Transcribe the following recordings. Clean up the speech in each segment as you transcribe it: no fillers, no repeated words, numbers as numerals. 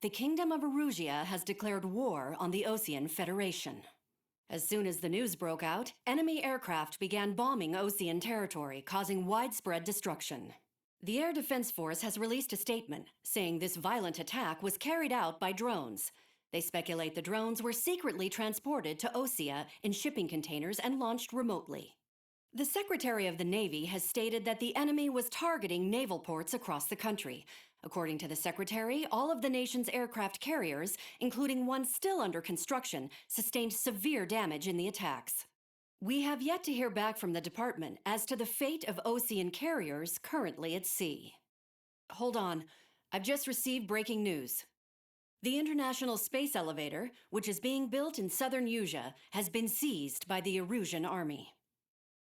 the Kingdom of Erusia has declared war on the Osean Federation. As soon as the news broke out, enemy aircraft began bombing Osean territory, causing widespread destruction. The Air Defense Force has released a statement saying this violent attack was carried out by drones. They speculate the drones were secretly transported to Osea in shipping containers and launched remotely. The Secretary of the Navy has stated that the enemy was targeting naval ports across the country. According to the Secretary, all of the nation's aircraft carriers, including one still under construction, sustained severe damage in the attacks. We have yet to hear back from the department as to the fate of Osean carriers currently at sea. Hold on, I've just received breaking news. The International Space Elevator, which is being built in southern Usea, has been seized by the Erusian army.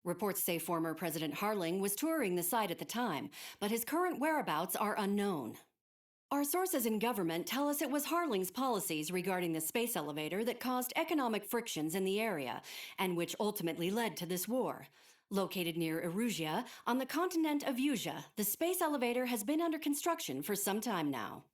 Reports say former President Harling was touring the site at the time, but his current whereabouts are unknown. Our sources in government tell us it was Harling's policies regarding the space elevator that caused economic frictions in the area, and which ultimately led to this war. Located near Erusia, on the continent of Usea, the space elevator has been under construction for some time now.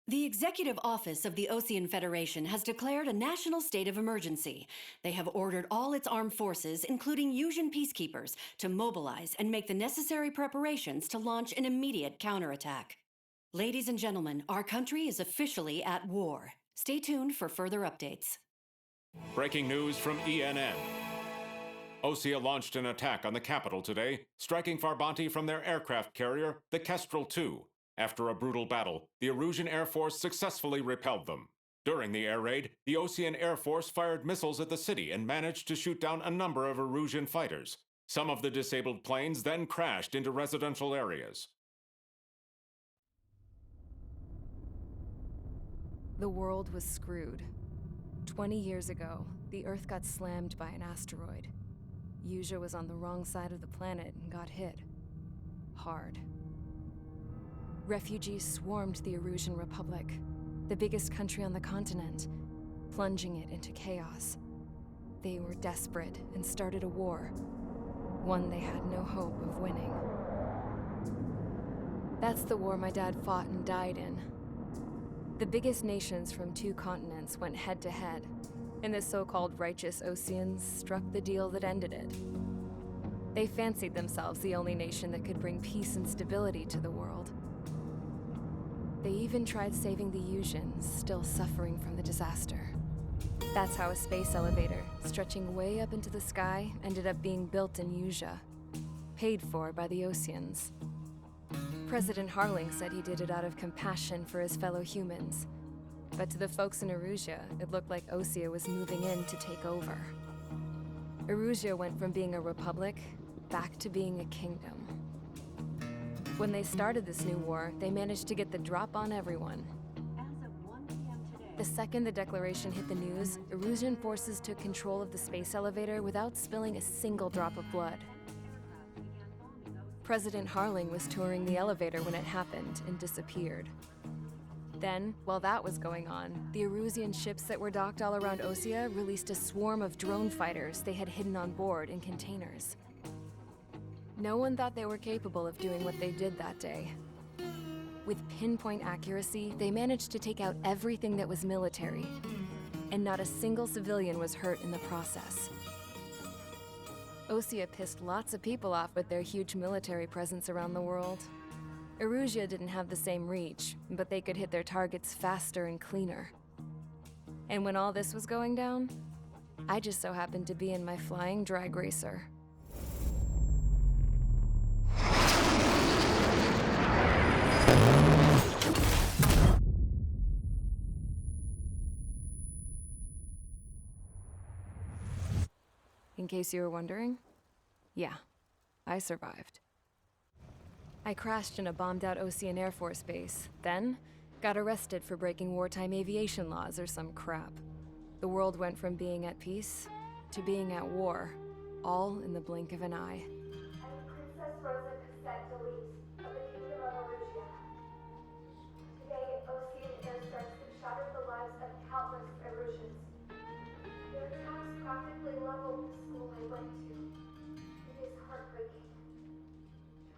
The Executive Office of the Osean Federation has declared a national state of emergency. They have ordered all its armed forces, including Usian peacekeepers, to mobilize and make the necessary preparations to launch an immediate counterattack. Ladies and gentlemen, our country is officially at war. Stay tuned for further updates. Breaking news from ENN. Osea launched an attack on the capital today, striking Farbanti from their aircraft carrier, the Kestrel II. After a brutal battle, the Erusian Air Force successfully repelled them. During the air raid, the Osean Air Force fired missiles at the city and managed to shoot down a number of Erusian fighters. Some of the disabled planes then crashed into residential areas. The world was screwed. 20 years ago, the Earth got slammed by an asteroid. Usea was on the wrong side of the planet and got hit. Hard. Refugees swarmed the Erusian Republic, the biggest country on the continent, plunging it into chaos. They were desperate and started a war, one they had no hope of winning. That's the war my dad fought and died in. The biggest nations from 2 continents went head-to-head, and the so-called righteous Oseans struck the deal that ended it. They fancied themselves the only nation that could bring peace and stability to the world. They even tried saving the Usians, still suffering from the disaster. That's how a space elevator, stretching way up into the sky, ended up being built in Usea, paid for by the Oseans. President Harling said he did it out of compassion for his fellow humans. But to the folks in Erusia, it looked like Osea was moving in to take over. Erusia went from being a republic back to being a kingdom. When they started this new war, they managed to get the drop on everyone. As of 1 p.m. today, The second the declaration hit the news, Erusian forces took control of the space elevator without spilling a single drop of blood. President Harling was touring the elevator when it happened and disappeared. Then, while that was going on, the Erusian ships that were docked all around Osea released a swarm of drone fighters they had hidden on board in containers. No one thought they were capable of doing what they did that day. With pinpoint accuracy, they managed to take out everything that was military, and not a single civilian was hurt in the process. Osea pissed lots of people off with their huge military presence around the world. Erusia didn't have the same reach, but they could hit their targets faster and cleaner. And when all this was going down, I just so happened to be in my flying drag racer. In case you were wondering, yeah, I survived. I crashed in a bombed-out Osean Air Force base, then got arrested for breaking wartime aviation laws or some crap. The world went from being at peace to being at war, all in the blink of an eye. Princess Rosa Cassette Delete of the Kingdom of Erusia. Today, Osean airstrikes have shattered the lives of countless Erusians. Their attacks practically leveled the school I went to. It is heartbreaking.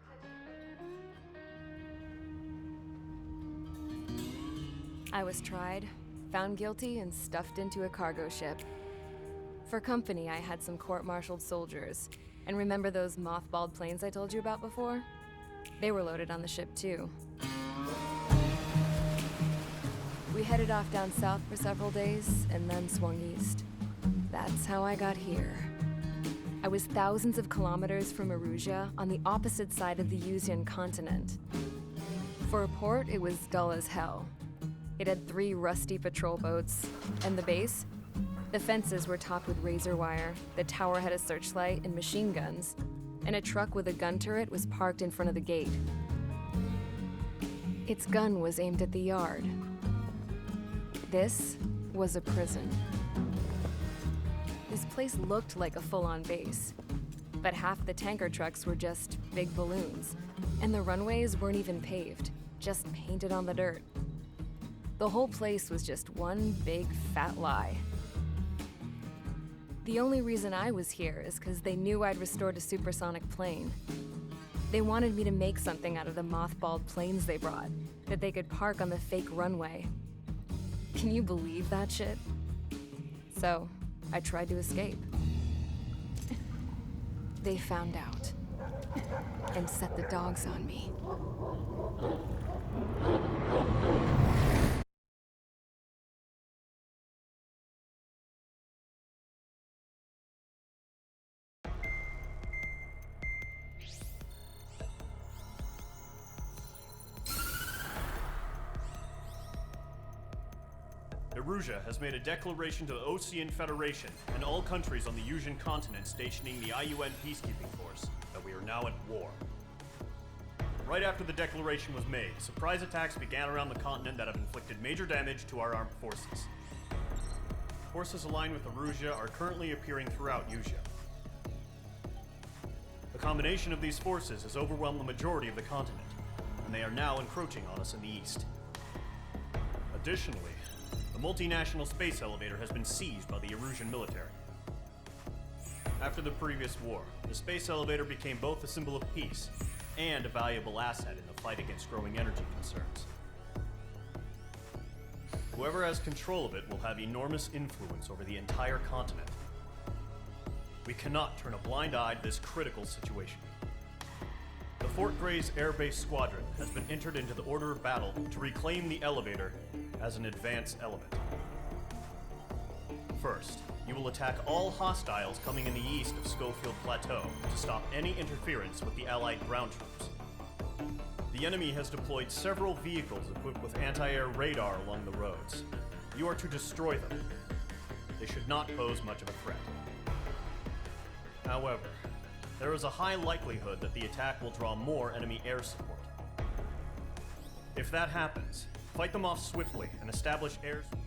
Tragic. I was tried, found guilty, and stuffed into a cargo ship. For company, I had some court-martialed soldiers. And remember those mothballed planes I told you about before? They were loaded on the ship too. We headed off down south for several days, and then swung east. That's how I got here. I was thousands of kilometers from Erusia, on the opposite side of the Yuzian continent. For a port, it was dull as hell. It had 3 rusty patrol boats, and the base? The fences were topped with razor wire, the tower had a searchlight and machine guns, and a truck with a gun turret was parked in front of the gate. Its gun was aimed at the yard. This was a prison. This place looked like a full-on base, but half the tanker trucks were just big balloons, and the runways weren't even paved, just painted on the dirt. The whole place was just one big fat lie. The only reason I was here is because they knew I'd restored a supersonic plane. They wanted me to make something out of the mothballed planes they brought, that they could park on the fake runway. Can you believe that shit? So, I tried to escape. They found out, and set the dogs on me. Erusia has made a declaration to the Osean Federation and all countries on the Yuzian continent stationing the IUN peacekeeping force that we are now at war. Right after the declaration was made, surprise attacks began around the continent that have inflicted major damage to our armed forces. Forces aligned with Erusia are currently appearing throughout Yusia. The combination of these forces has overwhelmed the majority of the continent, and they are now encroaching on us in the east. Additionally, the multinational space elevator has been seized by the Erusian military. After the previous war, the space elevator became both a symbol of peace and a valuable asset in the fight against growing energy concerns. Whoever has control of it will have enormous influence over the entire continent. We cannot turn a blind eye to this critical situation. The Fort Grays Air Base Squadron has been entered into the order of battle to reclaim the elevator as an advance element. First, you will attack all hostiles coming in the east of Schofield Plateau to stop any interference with the Allied ground troops. The enemy has deployed several vehicles equipped with anti-air radar along the roads. You are to destroy them. They should not pose much of a threat. However, there is a high likelihood that the attack will draw more enemy air support. If that happens, fight them off swiftly and establish air support.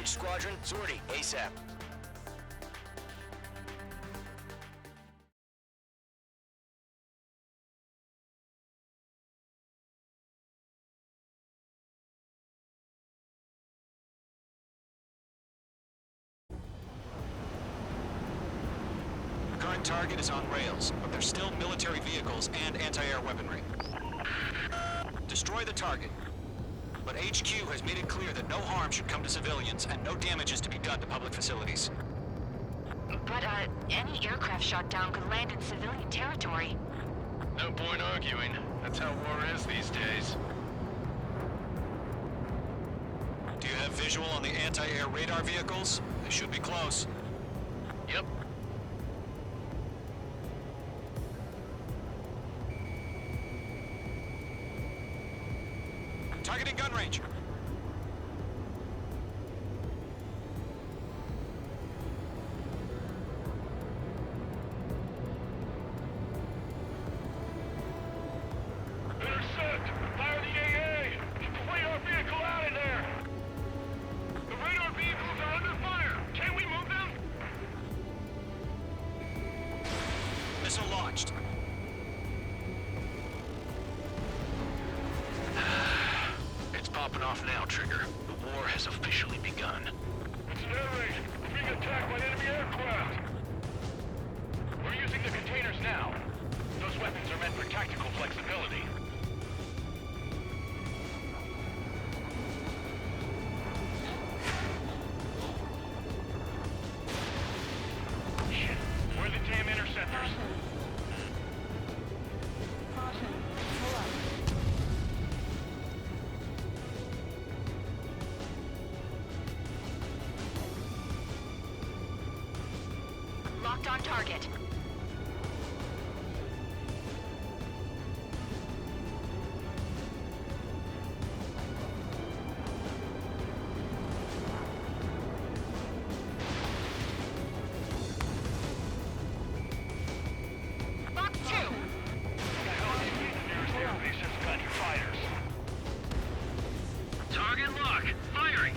Squadron, sortie, ASAP. Current target is on rails, but there's still military vehicles and anti-air weaponry. Destroy the target. But HQ has made it clear that no harm should come to civilians and no damage is to be done to public facilities. But, any aircraft shot down could land in civilian territory. No point arguing. That's how war is these days. Do you have visual on the anti-air radar vehicles? They should be close. Yep. Targeting gun range. Intercept! Fire the AA! Flee our vehicle out of there! The radar vehicles are under fire! Can we move them? Missile launched. It's popping off now, Trigger. The war has officially begun. It's an air raid! We're being attacked by enemy aircraft! We're using the containers now. Those weapons are meant for tactical flexibility. Shit. Where are the damn interceptors? Locked on target. Box 2! The hell are you using nearest airbase has got your fighters? Target lock! Firing!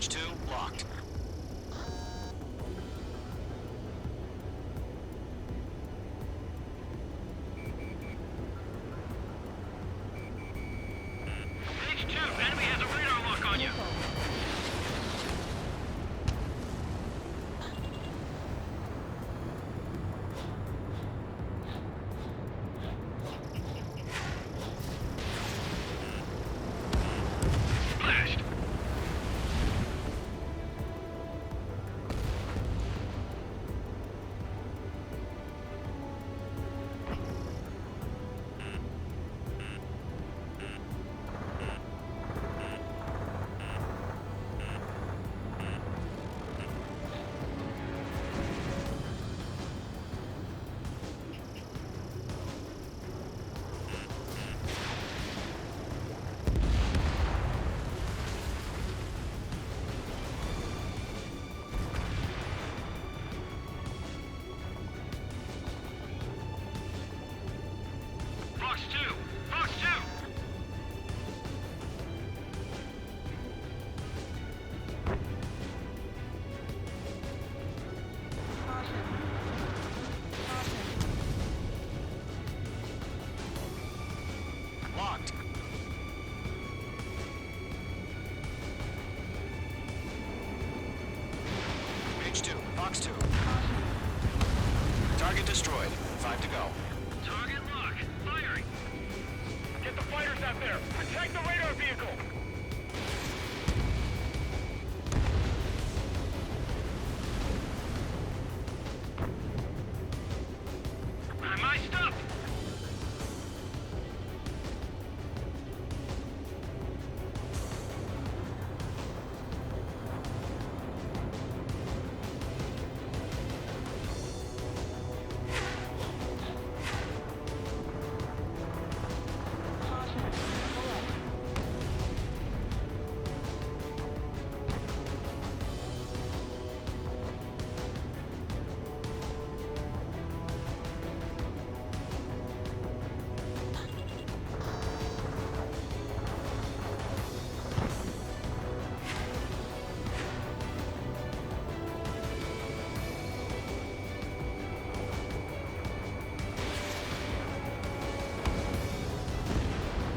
H2 locked. H2, enemy has a radar lock on you. Flashed. Fox 2! Fox 2! Locked. H2, Fox 2. Target destroyed. 5 to go. Target lock. Firing. Get the fighters out there. Protect the radar vehicle. My stuff.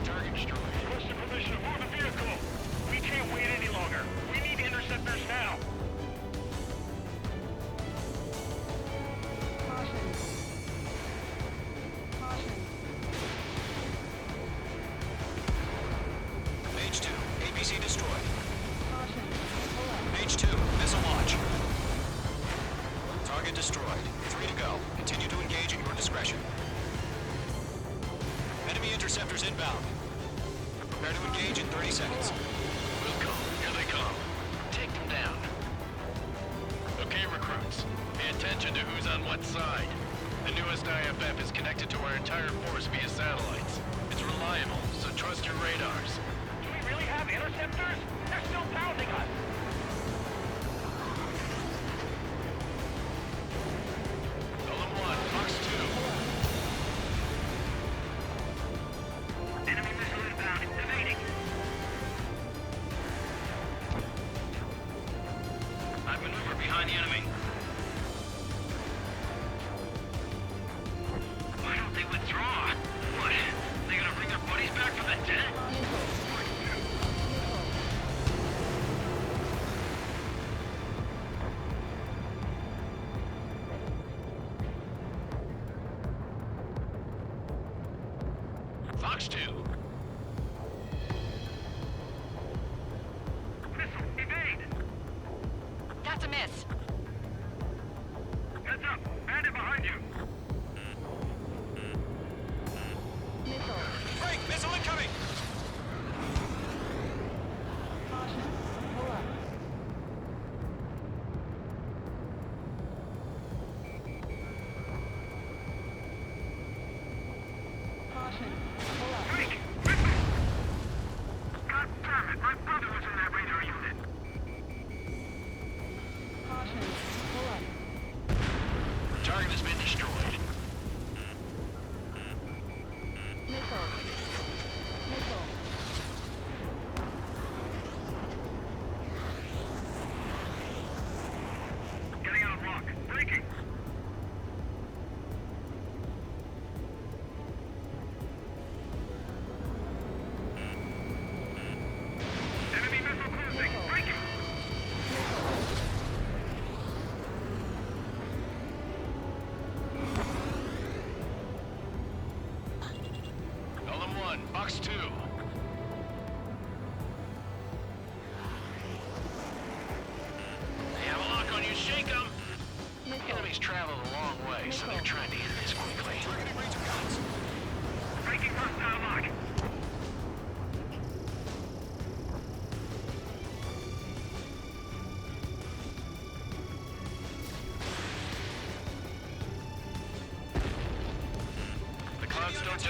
Target destroyed. Requesting permission to move the vehicle. We can't wait any longer. We need interceptors now. H2, ABC destroyed. H2, missile launch. Target destroyed. 3 to go. Continue to engage at your discretion. Enemy interceptors inbound. Prepare to engage in 30 seconds. We'll go. Here they come. Take them down. Okay, recruits. Pay attention to who's on what side. The newest IFF is connected to our entire force via satellites. It's reliable, so trust your radars. Do we really have interceptors? They're still pounding us. Golem 1, Fox 2. Enemy missile inbound. Evading. I've maneuvered behind the enemy. Why don't they withdraw? What? They gonna bring their buddies back from the dead? Fox 2. Missile, evade! That's a miss. Heads up! Bandit behind you! Break! Missile incoming! Break!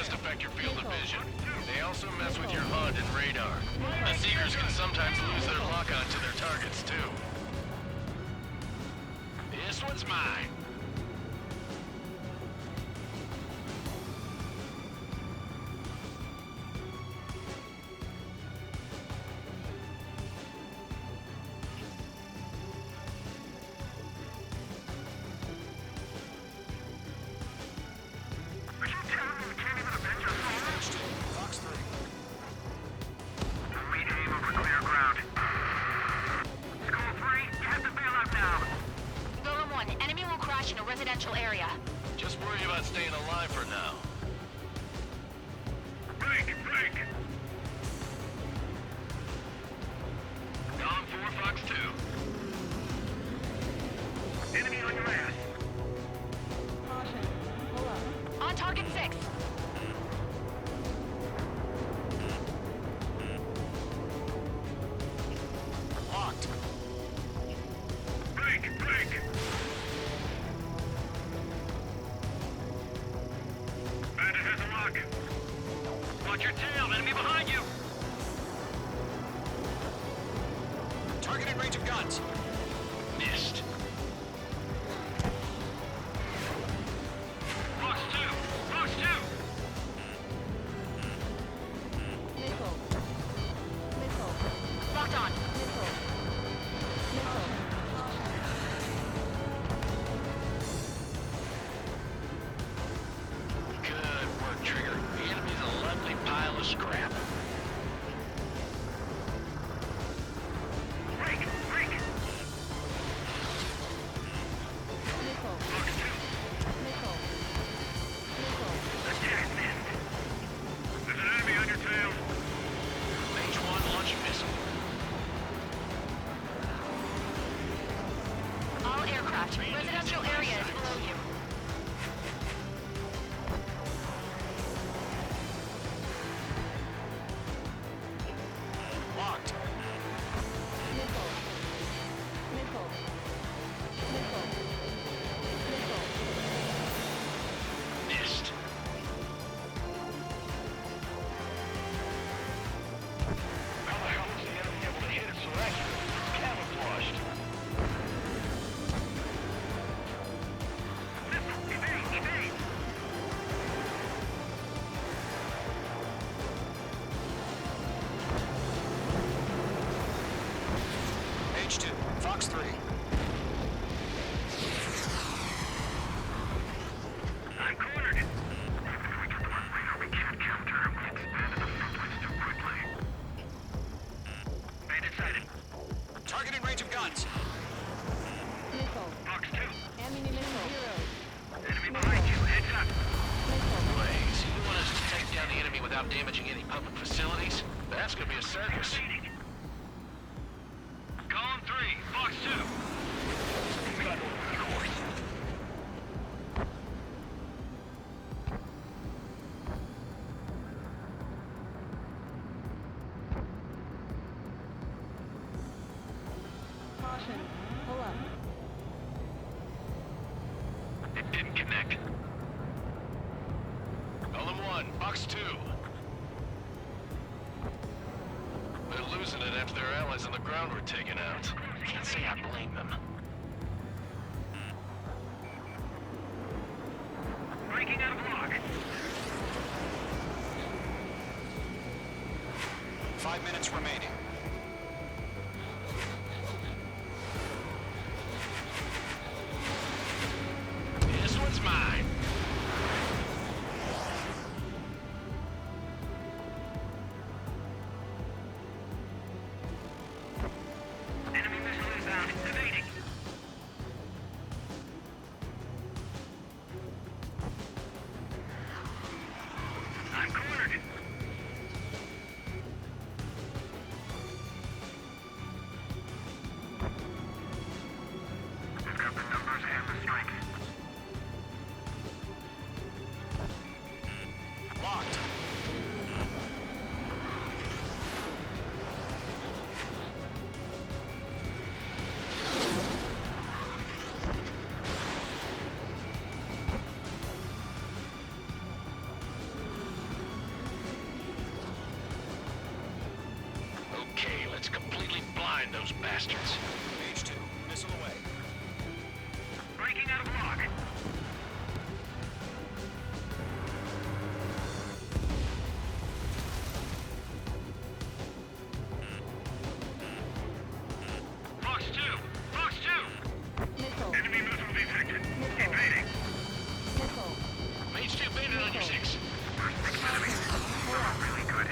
just affect your field of vision. They also mess with your HUD and radar. The Seekers can sometimes lose their lock-on to their targets, too. This one's mine. Golem 1, enemy will crash in a residential area. Just worry about staying alive for now. Break! Dawn 4, Fox 2. Enemy on your ass. On target 6. Locked. Break! Bandit has a lock. Watch your tail, enemy behind you. Target in range of guns. Missed. Fox 2! Locked on. Good work, Trigger. The enemy's a lovely pile of scrap. Break! Fox 2. Attack missed. There's an enemy on your tail. H1 launching missile. All aircraft. Residential area is below you. Locked. Missed. How the hell is the enemy able to hit it so accurate? It's camouflaged. Evade! H2, Fox 3. I'm cornered. We can't counter him. We expanded the front lines too quickly. Bandit sighted. Target in range of guns. Fox 2. Enemy behind you. Heads up. Blaze, you want us to take down the enemy without damaging any public facilities? That's gonna be a circus. Column 3, Fox 2. Got over the course. It didn't connect. Column 1, Fox 2. They're losing it after their allies on the ground were taken out. Can't say I blame them. Breaking out of lock. 5 minutes remaining. This one's mine. Enemy missile inbound. Evading. I'm cornered. bastards. H2, missile away. Breaking out of lock. Fox 2! Fox 2! Missile. Enemy missile detected. Missile. Evading. Missile. Mage 2 baited on your 6. Enemy. Really good.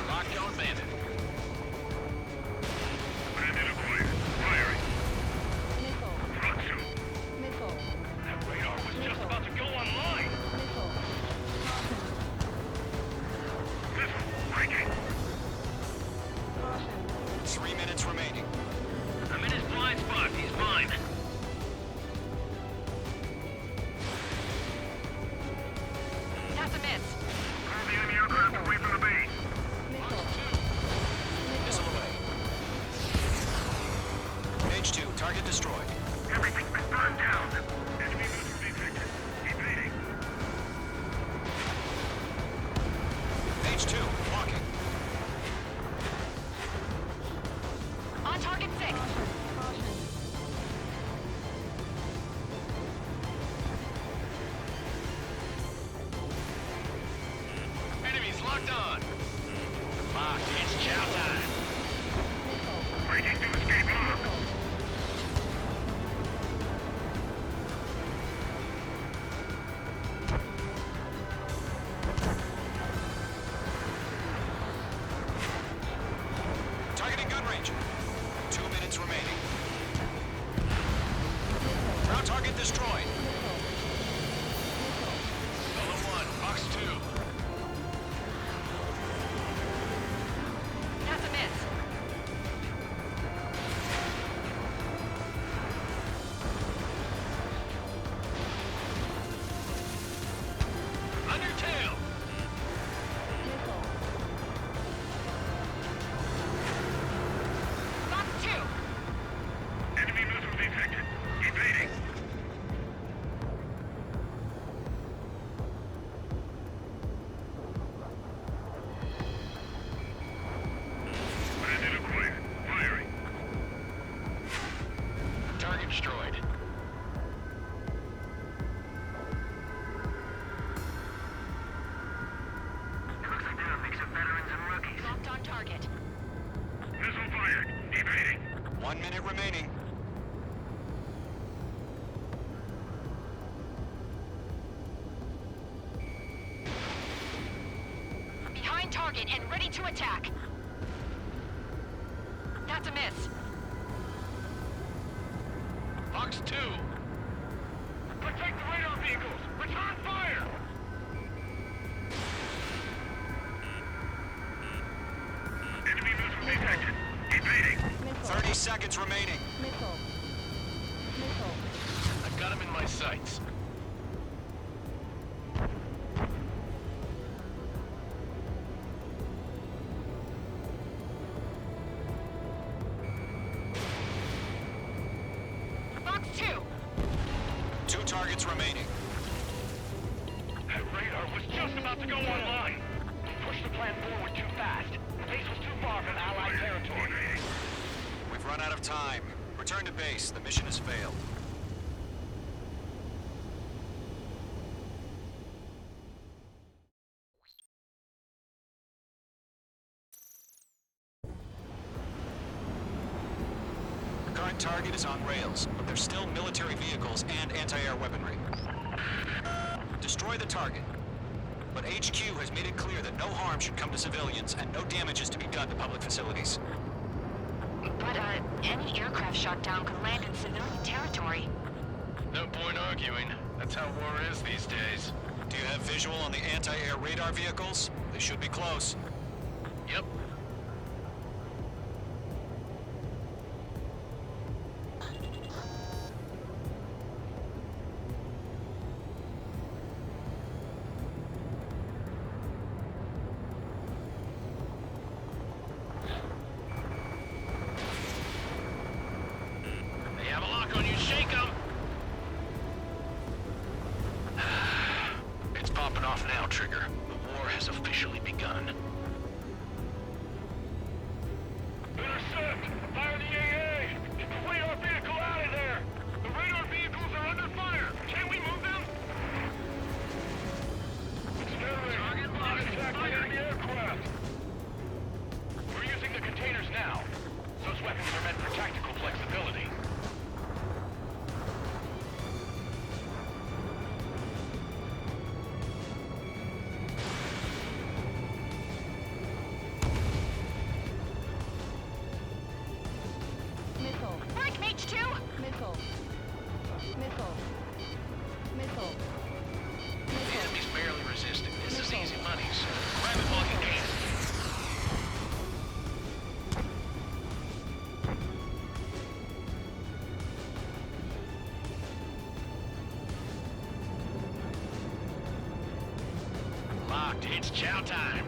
Lockdown bandit. Bandit acquired. Firing. Missile. Fox 2. Missile. That radar was just about to go online. Missile. Missile. Breaking. 3 minutes remaining. I'm in his blind spot. He's mine. That's a miss. Pull the enemy aircraft away from the base. Missile. Missile away. H2, target destroyed. Everything's been burned down. Enemy missile detected. Evading. H2, walking. On target 6. Enemies locked on. Locked. It's chow time. Breaking to escape lock. Targeting gun range. 2 minutes remaining. Ground target destroyed. Solo 1, Fox 2. That's a miss. On your tail. Fox 2. Enemy missile detected. Evading. Bandit acquired. Firing. Target destroyed. Looks like they're a mix of veterans and rookies. Locked on target. Missile fired. Evading. 1 minute remaining. Behind target and ready to attack. That's a miss. Fox 2. Protect the radar vehicles. Return fire. Enemy missile detected. Evading. 30 seconds remaining. Missile. Missile. I've got him in my sights. Fox 2. 2 targets remaining. That radar was just about to go online. We pushed the plan forward too fast. The base was too far from Allied territory. We've run out of time. Return to base. The mission has failed. The current target is on rails, but there's still military vehicles and anti-air weaponry. Destroy the target. But HQ has made it clear that no harm should come to civilians and no damage is to be done to public facilities. But, any aircraft shot down could land in civilian territory. No point arguing. That's how war is these days. Do you have visual on the anti-air radar vehicles? They should be close. Yep. Trigger. The war has officially begun. Intercept! Fire the AA! Get the radar vehicle out of there! The radar vehicles are under fire! Can we move them? Target locked. Attack by enemy aircraft! We're using the containers now. Those weapons are meant for tactical flexibility. Missile. Break, Mage 2! Missile. Missile. Missile. The enemy's barely resisting. This is easy money, so grab it while you can. Locked. It's chow time.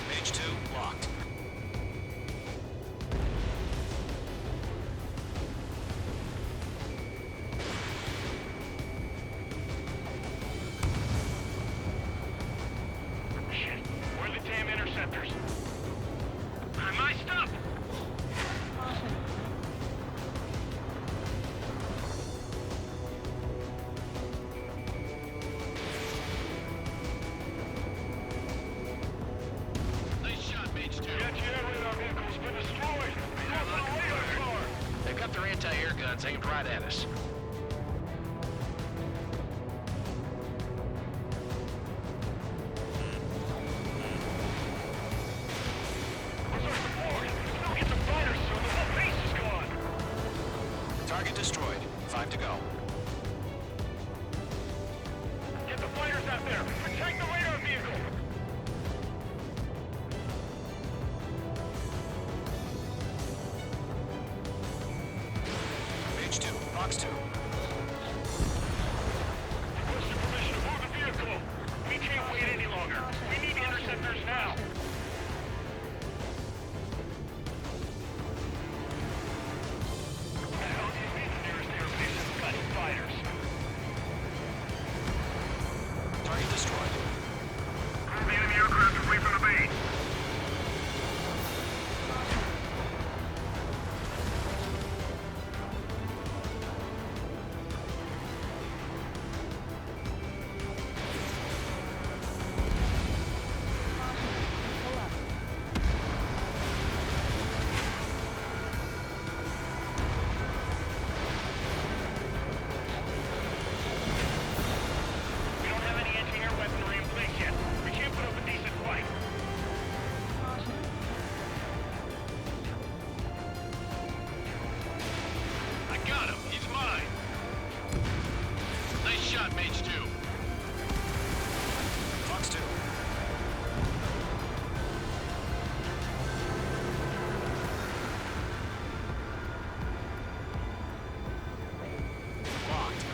Mage 2, locked. Shit. Where are the damn interceptors? My stuff! Nice shot, Mage 2. The anti-air vehicle's been destroyed. Go for the radar car. They've got their anti-air guns aimed right at us. Where's our support? Still get the fighters, sir. The whole base is gone. Target destroyed. 5 to go. Get the fighters out there. Protect the radar vehicle. Mage 2, Fox 2. Requesting permission to move the vehicle. We can't wait any longer. We need interceptors now. What the hell do you mean the nearest air base has got fighters? Target destroyed. Move the enemy aircraft away from the base. We don't have any anti-air weaponry in place yet. We can't put up a decent fight. I got him. He's mine. Nice shot, Mage 2. Fox 2. Locked.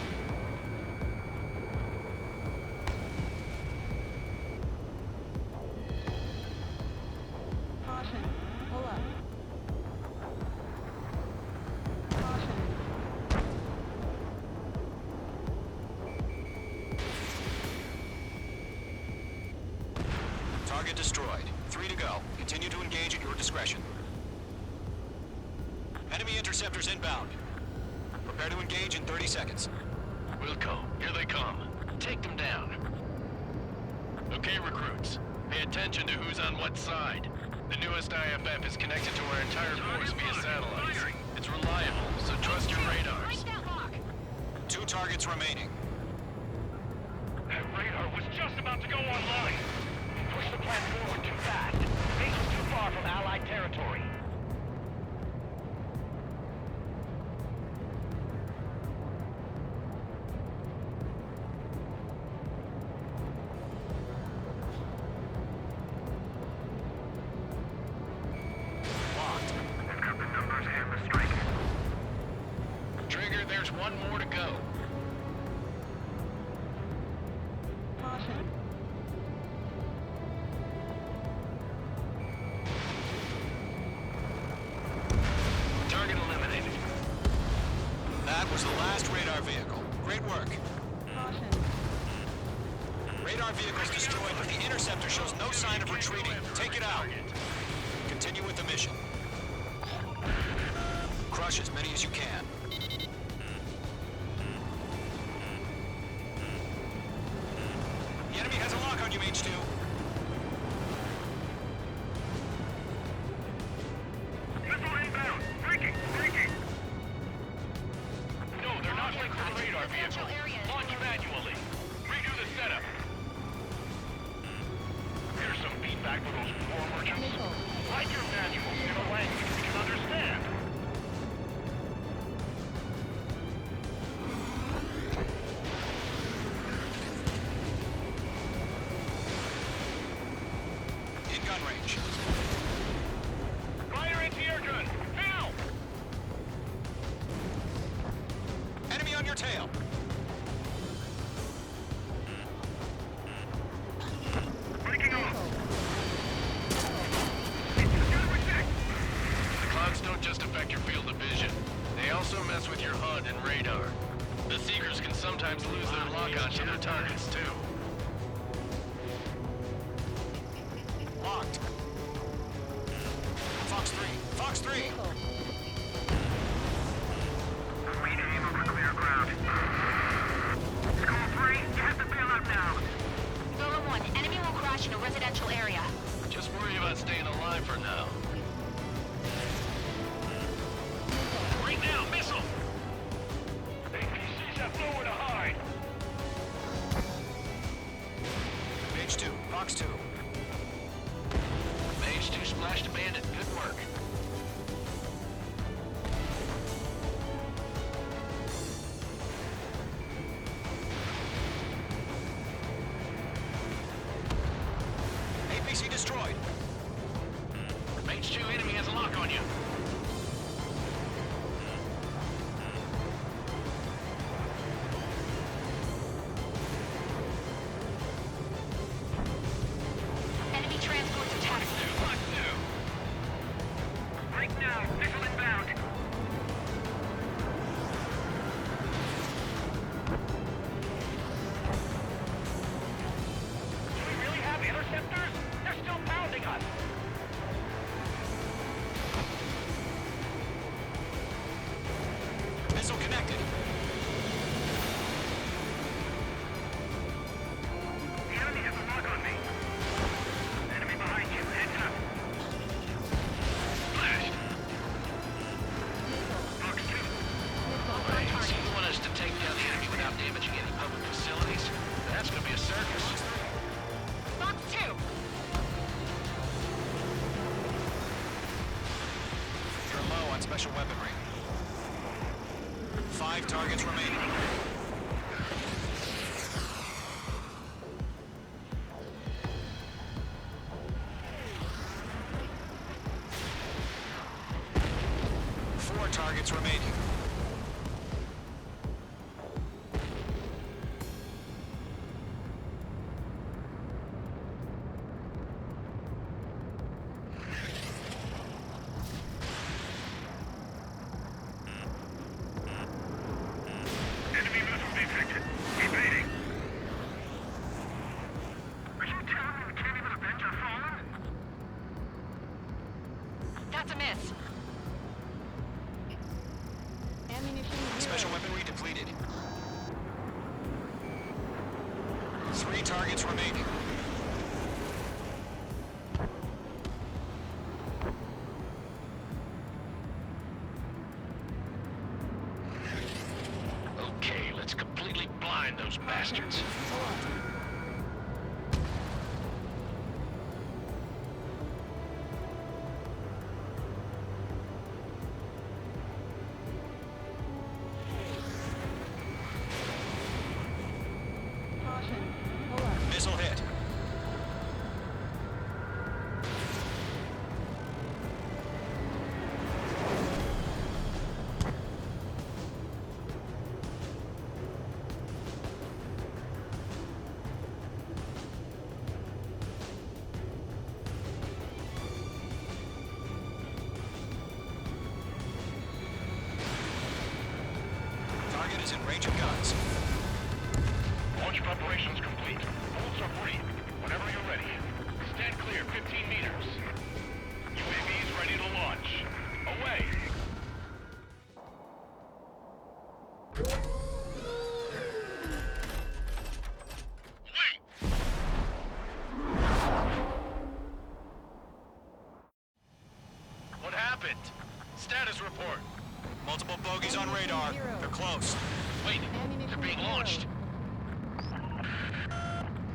Caution. Pull up. Caution. Target destroyed. 3 to go. Continue to engage at your discretion. Enemy interceptors inbound. Prepare to engage in 30 seconds. Wilco, here they come. Take them down. Okay, recruits. Pay attention to who's on what side. The newest IFF is connected to our entire force via satellites. It's reliable, so trust your radars. Break that lock! 2 targets remaining. That radar was just about to go online. Push the plan forward too fast. Base is too far from Allied territory. Locked. I've got the numbers and the strike. Trigger, there's one more to go. Caution. Target eliminated. That was the last radar vehicle. Great work. Radar vehicle's destroyed, but the interceptor shows no sign of retreating. Take it out. Continue with the mission. Crush as many as you can. The enemy has a lock on you, H2. Missile inbound! Breaking! Breaking! No, they're not linked to the radar vehicle. Launch manually. Redo the setup. Here's some feedback for those war merchants. Write your manuals in a language we can understand. In gun range. Fire anti-air gun! Now! Enemy on your tail. Breaking off! The clouds don't just affect your field of vision. They also mess with your HUD and radar. The Seekers can sometimes lose their lock-on to their targets, too. Locked. Fox 3. Fox 3. Rename over clear ground. School 3, you have to bail out now. Golem 1, enemy will crash in a residential area. Just worry about staying alive for now. Right now, missile! APCs have nowhere to hide. H2. Fox 2. Mage 2 splashed a bandit. Good work. APC destroyed. Mage 2 enemy has a lock on you. Enemy transports attacked. What do? Right now, missile inbound. Do we really have interceptors? They're still pounding us. Missile connected. The enemy has a lock on me. Enemy behind you. Heads up. Flashed. Fox 2. So you want us to take down the enemy without damaging any public facilities? That's gonna be a circus. Fox 2! You're low on special weaponry. 5 targets remaining. Four targets remaining. Enemy missile detected. Evading. Are you telling me we can't even avenge our fallen? That's a miss. Special weaponry depleted. 3 targets remaining. Okay, let's completely blind those bastards. Missile hit. is in range of guns. Launch preparations complete. Bolts are free. Whenever you're ready. Stand clear 15 meters. UAVs ready to launch. Away! What happened? Status report. Multiple bogeys on radar. They're close. Wait, they're being launched.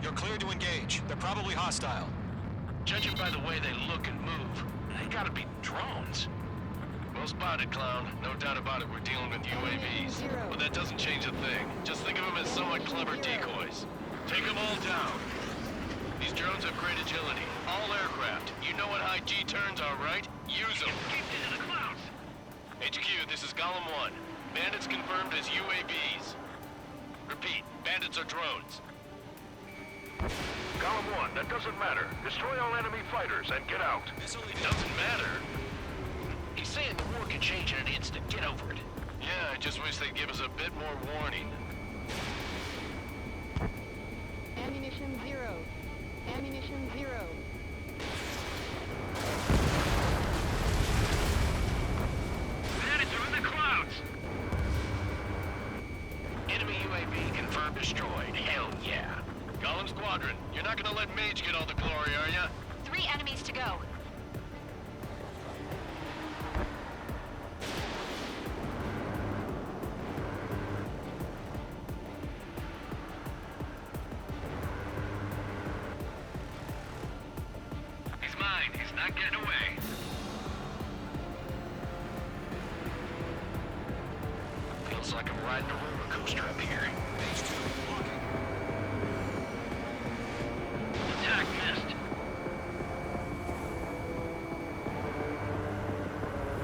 You're cleared to engage. They're probably hostile. Judging by the way they look and move, they gotta be drones. Well spotted, clown. No doubt about it, we're dealing with UAVs. But that doesn't change a thing. Just think of them as somewhat clever decoys. Take them all down. These drones have great agility. All aircraft. You know what high G turns are, right? Use them. Escaped into the clouds. HQ, this is Golem 1. Bandits confirmed as UAVs. Repeat, bandits are drones. Golem 1, that doesn't matter. Destroy all enemy fighters and get out. It doesn't matter. He's saying the war could change in an instant. Get over it. Yeah, I just wish they'd give us a bit more warning. Ammunition 0. Ammunition 0. Bandits are in the clouds! Enemy UAV confirmed destroyed. Hell yeah. Golem Squadron, you're not gonna let Mage get all the glory, are ya? 3 enemies to go. He's mine. He's not getting away. Feels like I'm riding a roller coaster up here. Attack missed.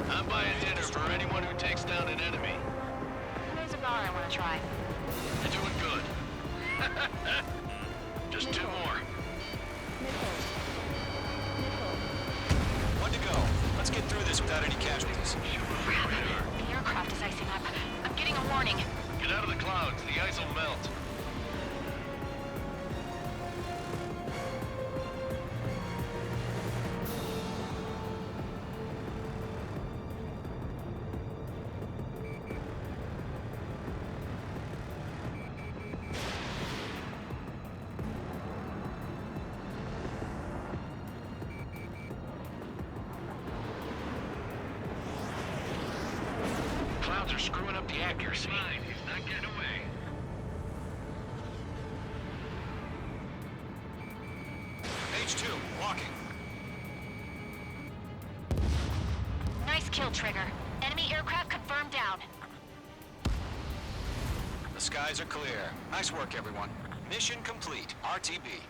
I'm buying dinner for anyone who takes down an enemy. There's a bar I want to try. You're doing good. Just 2 more. One to go. Let's get through this without any casualties. Crap. The aircraft is icing up. I'm getting a warning. Get out of the clouds. The ice will melt. Clouds are screwing up the accuracy. Fine, he's not getting away. H2, walking. Nice kill, Trigger. Enemy aircraft confirmed down. The skies are clear. Nice work, everyone. Mission complete. RTB.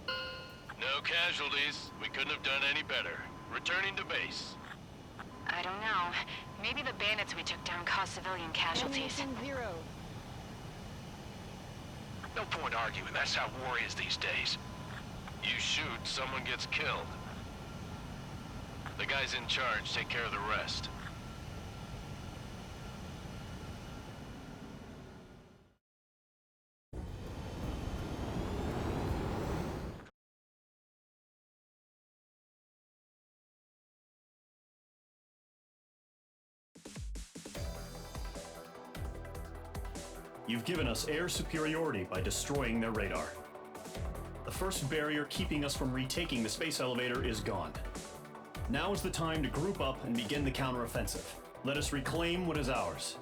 No casualties. We couldn't have done any better. Returning to base. I don't know. Maybe the bandits we took down caused civilian casualties. Ammunition 0. No point arguing. That's how war is these days. You shoot, someone gets killed. The guys in charge take care of the rest. You've given us air superiority by destroying their radar. The first barrier keeping us from retaking the space elevator is gone. Now is the time to group up and begin the counteroffensive. Let us reclaim what is ours.